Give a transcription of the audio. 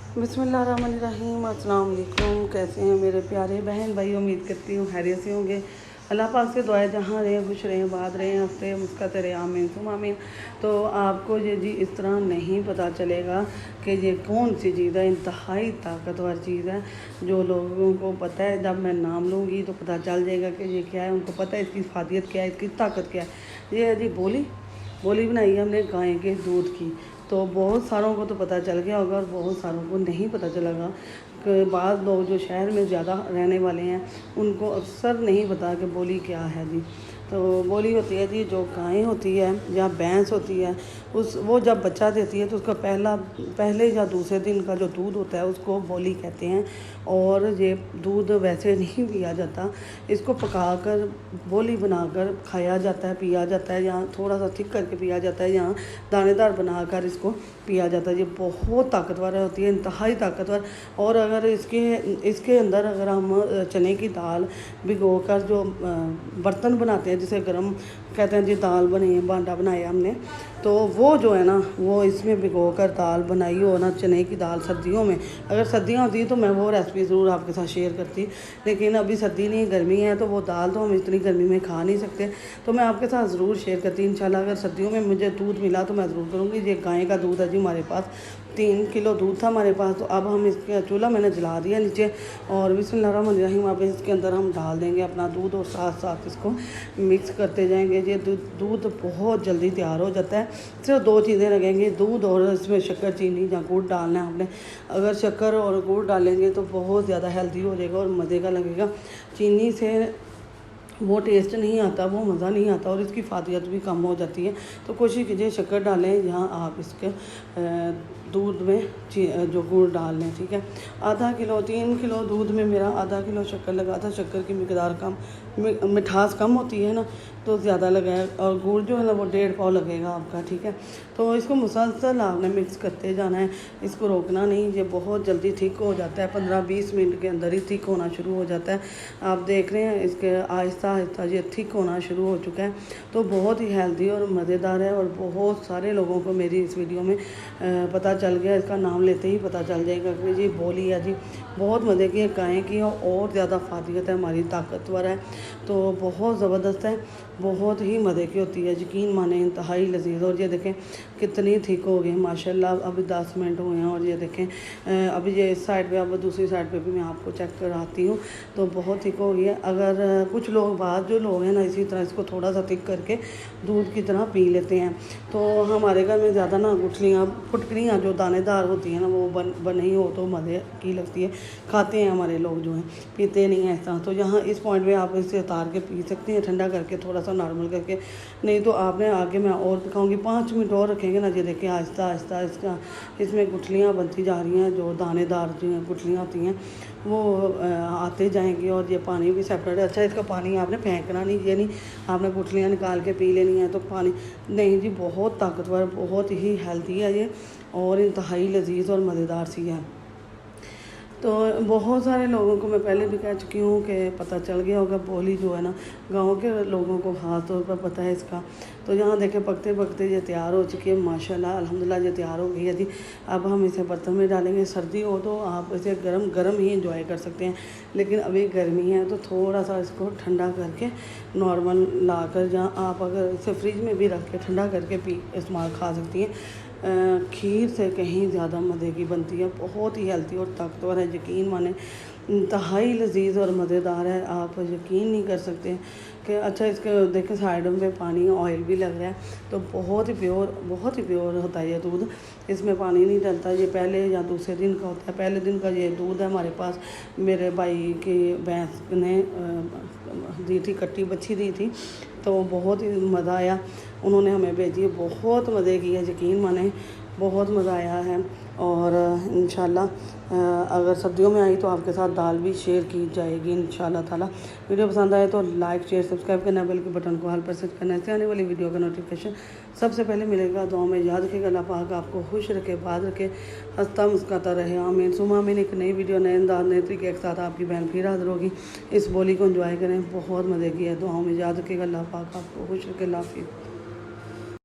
बिस्मिल्लाहिर्रहमानिर्रहीम। अस्सलाम वालेकुम। कैसे हैं मेरे प्यारे बहन भाई? उम्मीद करती हूँ खैरियत से होंगे। अल्लाह पाक से दुआ है जहाँ रहें खुश रहें, बात रहें, हंसते मुस्कुराते रहें, आमीन सुम आमीन। तो आपको ये जी इस तरह नहीं पता चलेगा कि ये कौन सी चीज़ है, इंतहाई ताकतवर चीज़ है जो लोगों को पता है। जब मैं नाम लूँगी तो पता चल जाएगा कि ये क्या है। उनको पता है इसकी फ़ादियत क्या है, इसकी ताकत क्या है। ये है जी बोली। बोली बनाई है हमने गाय के दूध की। तो बहुत सारों को तो पता चल गया होगा और बहुत सारों को नहीं पता चलेगा कि बाद लोग जो शहर में ज़्यादा रहने वाले हैं उनको अक्सर नहीं पता कि बोली क्या है जी। तो बोली होती है जी, जो गाय होती है या भैंस होती है वो जब बच्चा देती है तो उसका पहले या दूसरे दिन का जो दूध होता है उसको बोली कहते हैं। और ये दूध वैसे नहीं पिया जाता, इसको पकाकर बोली बनाकर खाया जाता है, पिया जाता है, या थोड़ा सा थिक करके पिया जाता है, या दानेदार बनाकर इसको पिया जाता है। ये बहुत ताकतवर होती है, इंतहाई ताकतवर। और अगर इसके अंदर अगर हम चने की दाल भिगोकर जो बर्तन बनाते हैं जिसे गरम कहते हैं जी, दाल बनी है, बांडा बनाया हमने, तो वो जो है ना वो इसमें भिगोकर दाल बनाई हो ना, चने की दाल सर्दियों में, अगर सर्दियाँ होती तो मैं वो रेसिपी ज़रूर आपके साथ शेयर करती। लेकिन अभी सर्दी नहीं गर्मी है तो वो दाल तो हम इतनी गर्मी में खा नहीं सकते, तो मैं आपके साथ ज़रूर शेयर करती इंशाल्लाह। अगर सर्दियों में मुझे दूध मिला तो मैं ज़रूर करूँगी। ये गाय का दूध है जी हमारे पास, 3 किलो दूध था हमारे पास। तो अब हम इसके चूल्हा मैंने जला दिया नीचे, और बिस्मिल्लाहिर्रहमानिर्रहीम अब इसके अंदर हम डाल देंगे अपना दूध और साथ साथ इसको मिक्स करते जाएंगे। ये दूध बहुत जल्दी तैयार हो जाता है। सिर्फ 2 चीज़ें लगेंगी, दूध और इसमें शक्कर, चीनी या गुड़ डालना है आपने। अगर शक्कर और गुड़ डालेंगे तो बहुत ज़्यादा हेल्दी हो जाएगा और मज़े का लगेगा। चीनी से वो टेस्ट नहीं आता, वो मज़ा नहीं आता और इसकी फ़ादियत भी कम हो जाती है। तो कोशिश कीजिए शक्कर डालें यहाँ आप इसके दूध में जो गुड़ डाल लें, ठीक है। आधा किलो 3 किलो दूध में मेरा आधा किलो शक्कर लगा था। शक्कर की मिकदार कम, मिठास कम होती है ना तो ज़्यादा लगाए, और गुड़ जो है ना वो 1.5 पाव लगेगा आपका, ठीक है। तो इसको मुसलसल आपने मिक्स करते जाना है, इसको रोकना नहीं। ये बहुत जल्दी थिक हो जाता है, 15-20 मिनट के अंदर ही थिक होना शुरू हो जाता है। आप देख रहे हैं इसके आहिस्ता आहिस्ता ये थिक होना शुरू हो चुका है। तो बहुत ही हेल्दी और मज़ेदार है, और बहुत सारे लोगों को मेरी इस वीडियो में पता चल गया। इसका नाम लेते ही पता चल जाएगा कि जी बोली है जी। बहुत मज़े की है, गाय की और ज़्यादा फ़ादियत है हमारी, ताकतवर है, तो बहुत ज़बरदस्त है, बहुत ही मज़े की होती है, यकीन माने इंतहाई लजीज। और ये देखें कितनी थिक हो गई माशाल्लाह। अभी 10 मिनट हुए हैं और ये देखें अभी ये इस साइड पे, अब दूसरी साइड पे भी मैं आपको चेक कराती हूँ, तो बहुत थिक हो गई है। अगर कुछ लोग जो लोग हैं ना इसी तरह इसको थोड़ा सा थिक करके दूध की तरह पी लेते हैं। तो हमारे घर में ज़्यादा ना गुठलियाँ फुटकरियाँ जो दानेदार होती हैं ना वो बनी हो तो मज़े की लगती है, खाते हैं हमारे लोग जो हैं, पीते नहीं हैं ऐसा। तो यहाँ इस पॉइंट पे आप इसे उतार के पी सकती हैं, ठंडा करके थोड़ा सा नॉर्मल करके। नहीं तो आपने आगे मैं और दिखाऊंगी, 5 मिनट और रखेंगे ना, ये देखिए आहिस्ता आहिस्ता इसमें गुठलियाँ बनती जा रही हैं, जो दानेदार जो गुठलियाँ होती हैं वो आते जाएंगी, और ये पानी भी सेपरेट है। अच्छा, इसका पानी आपने फेंकना नहीं, ये नहीं आपने गुठलियाँ निकाल के पी लेनी है तो पानी नहीं जी। बहुत ताकतवर, बहुत ही हेल्दी है ये, और इंतहाई लजीज और मज़ेदार सी है। तो बहुत सारे लोगों को मैं पहले भी कह चुकी हूँ कि पता चल गया होगा। बोली जो है ना गाँव के लोगों को ख़ास तौर पर पता है इसका। तो यहाँ देखें पकते पकते ये तैयार हो चुकी है माशाल्लाह, अल्हम्दुलिल्लाह ये तैयार हो गई है जी। अब हम इसे बर्तन में डालेंगे। सर्दी हो तो आप इसे गरम गरम ही इंजॉय कर सकते हैं, लेकिन अभी गर्मी है तो थोड़ा सा इसको ठंडा करके नॉर्मल ला कर, जहाँ आप अगर इसे फ्रिज में भी रख के ठंडा करके इस्तेमाल खा सकती हैं। खीर से कहीं ज़्यादा मज़े की बनती है, बहुत ही हेल्दी और ताकतवर है, यकीन माने इंतहाई लजीज और मज़ेदार है। आप यकीन नहीं कर सकते कि अच्छा इसके देखें साइड में पानी ऑयल भी लग रहा है, तो बहुत ही प्योर होता है ये दूध, इसमें पानी नहीं डलता। ये पहले या दूसरे दिन का होता है। पहले दिन का ये दूध है हमारे पास, मेरे भाई की भैंस ने दी थी, कट्टी बच्ची दी थी, तो बहुत ही मज़ा आया। उन्होंने हमें भेजी, बहुत मज़े की है, यकीन माने बहुत मज़ा आया है। और इंशाल्लाह अगर सर्दियों में आई तो आपके साथ दाल भी शेयर की जाएगी इंशाल्लाह ताला। वीडियो पसंद आए तो लाइक शेयर सब्सक्राइब करना, बेल के बटन को हाल पर सेट करना, इससे आने वाली वीडियो का नोटिफिकेशन सबसे पहले मिलेगा। दुआ में याद रखेगा, अल्लाह पाक आपको खुश रखे, बात रखे, हंसता मुस्कुराता रहे, आमीन सुमा आमीन। एक नई वीडियो नए अंदाज नए तरीके के साथ आपकी बहन फिर हाजिर होगी। इस बोली को एंजॉय करें, बहुत मज़े की है। दुआओं में याद रखेगा, अल्लाह पाक आपको खुश रखे। अल्लाह हाफ़िज़।